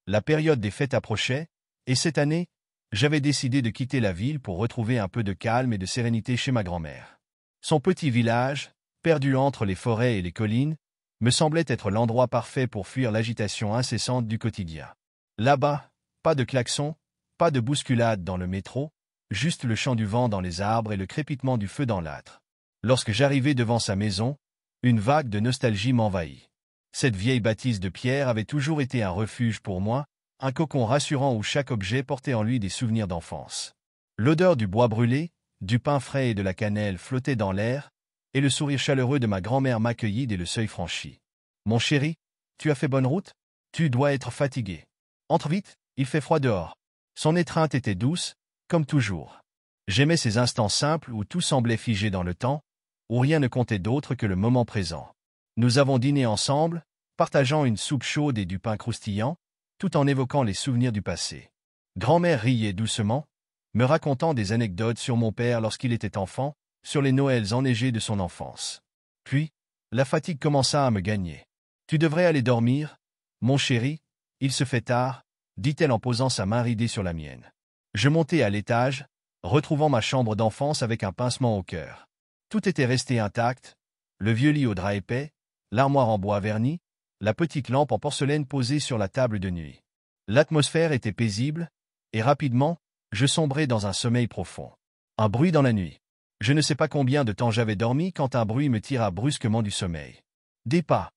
La période des fêtes approchait, et cette année, j'avais décidé de quitter la ville pour retrouver un peu de calme et de sérénité chez ma grand-mère. Son petit village, perdu entre les forêts et les collines, me semblait être l'endroit parfait pour fuir l'agitation incessante du quotidien. Là-bas, pas de klaxon, pas de bousculade dans le métro, juste le chant du vent dans les arbres et le crépitement du feu dans l'âtre. Lorsque j'arrivai devant sa maison, une vague de nostalgie m'envahit. Cette vieille bâtisse de pierre avait toujours été un refuge pour moi, un cocon rassurant où chaque objet portait en lui des souvenirs d'enfance. L'odeur du bois brûlé, du pain frais et de la cannelle flottait dans l'air, et le sourire chaleureux de ma grand-mère m'accueillit dès le seuil franchi. « Mon chéri, tu as fait bonne route? Tu dois être fatigué. Entre vite, il fait froid dehors. » Son étreinte était douce, comme toujours. J'aimais ces instants simples où tout semblait figé dans le temps, où rien ne comptait d'autre que le moment présent. Nous avons dîné ensemble, partageant une soupe chaude et du pain croustillant, tout en évoquant les souvenirs du passé. Grand-mère riait doucement, me racontant des anecdotes sur mon père lorsqu'il était enfant, sur les Noëls enneigés de son enfance. Puis, la fatigue commença à me gagner. « Tu devrais aller dormir, mon chéri, il se fait tard, » dit-elle en posant sa main ridée sur la mienne. Je montai à l'étage, retrouvant ma chambre d'enfance avec un pincement au cœur. Tout était resté intact, le vieux lit au drap épais, l'armoire en bois verni, la petite lampe en porcelaine posée sur la table de nuit. L'atmosphère était paisible, et rapidement, je sombrai dans un sommeil profond. Un bruit dans la nuit. Je ne sais pas combien de temps j'avais dormi quand un bruit me tira brusquement du sommeil. Des pas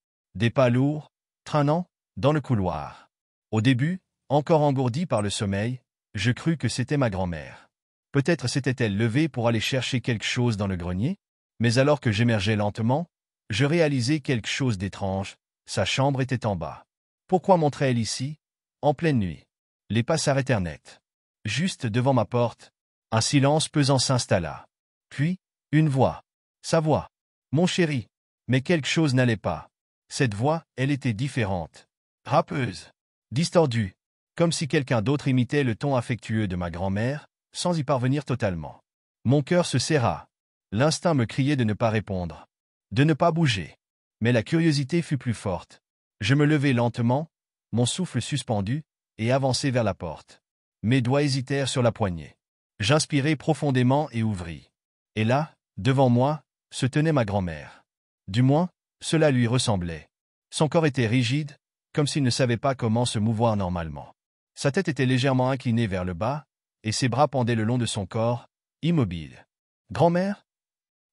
lourds, traînant, dans le couloir. Au début, encore engourdie par le sommeil, je crus que c'était ma grand-mère. Peut-être s'était-elle levée pour aller chercher quelque chose dans le grenier, mais alors que j'émergeais lentement, je réalisai quelque chose d'étrange, sa chambre était en bas. Pourquoi montrait-elle ici, en pleine nuit? Les pas s'arrêtèrent net. Juste devant ma porte, un silence pesant s'installa. Puis, une voix. Sa voix. Mon chéri. Mais quelque chose n'allait pas. Cette voix, elle était différente. Râpeuse. Distordue. Comme si quelqu'un d'autre imitait le ton affectueux de ma grand-mère, sans y parvenir totalement. Mon cœur se serra. L'instinct me criait de ne pas répondre. De ne pas bouger. Mais la curiosité fut plus forte. Je me levai lentement, mon souffle suspendu, et avançai vers la porte. Mes doigts hésitèrent sur la poignée. J'inspirai profondément et ouvris. Et là, devant moi, se tenait ma grand-mère. Du moins, cela lui ressemblait. Son corps était rigide, comme s'il ne savait pas comment se mouvoir normalement. Sa tête était légèrement inclinée vers le bas, et ses bras pendaient le long de son corps, immobile. « Grand-mère »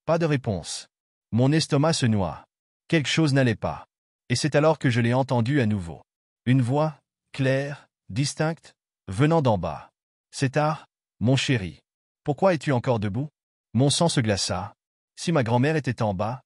Pas de réponse. Mon estomac se noua. Quelque chose n'allait pas. Et c'est alors que je l'ai entendu à nouveau. Une voix, claire, distincte, venant d'en bas. « C'est tard, mon chéri. Pourquoi es-tu encore debout ?» Mon sang se glaça. Si ma grand-mère était en bas,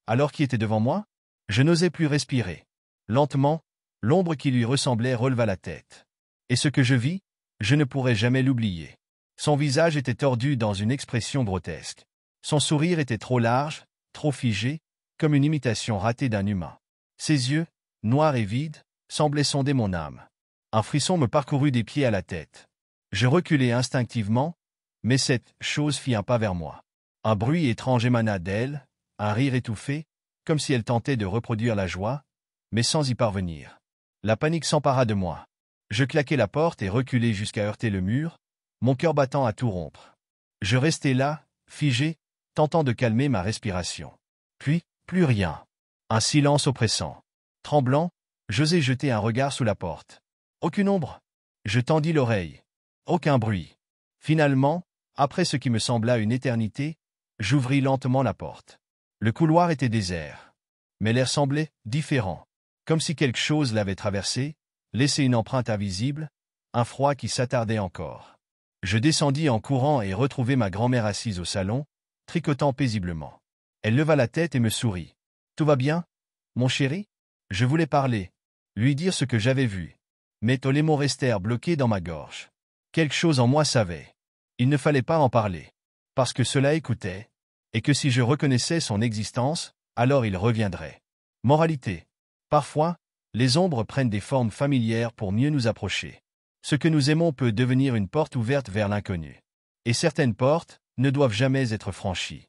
alors qui était devant moi? Je n'osais plus respirer. Lentement, l'ombre qui lui ressemblait releva la tête. Et ce que je vis, je ne pourrai jamais l'oublier. Son visage était tordu dans une expression grotesque. Son sourire était trop large, trop figé, comme une imitation ratée d'un humain. Ses yeux, noirs et vides, semblaient sonder mon âme. Un frisson me parcourut des pieds à la tête. Je reculai instinctivement, mais cette chose fit un pas vers moi. Un bruit étrange émana d'elle, un rire étouffé, comme si elle tentait de reproduire la joie, mais sans y parvenir. La panique s'empara de moi. Je claquai la porte et reculai jusqu'à heurter le mur, mon cœur battant à tout rompre. Je restai là, figé, tentant de calmer ma respiration. Puis, plus rien. Un silence oppressant. Tremblant, j'osai jeter un regard sous la porte. Aucune ombre. Je tendis l'oreille. Aucun bruit. Finalement, après ce qui me sembla une éternité, j'ouvris lentement la porte. Le couloir était désert. Mais l'air semblait différent. Comme si quelque chose l'avait traversé, laissé une empreinte invisible, un froid qui s'attardait encore. Je descendis en courant et retrouvai ma grand-mère assise au salon, tricotant paisiblement. Elle leva la tête et me sourit. « Tout va bien, mon chéri ?» Je voulais parler, lui dire ce que j'avais vu. Mais tous les mots restèrent bloqués dans ma gorge. Quelque chose en moi savait. Il ne fallait pas en parler. Parce que cela écoutait, et que si je reconnaissais son existence, alors il reviendrait. Moralité. Parfois, les ombres prennent des formes familières pour mieux nous approcher. Ce que nous aimons peut devenir une porte ouverte vers l'inconnu. Et certaines portes ne doivent jamais être franchies.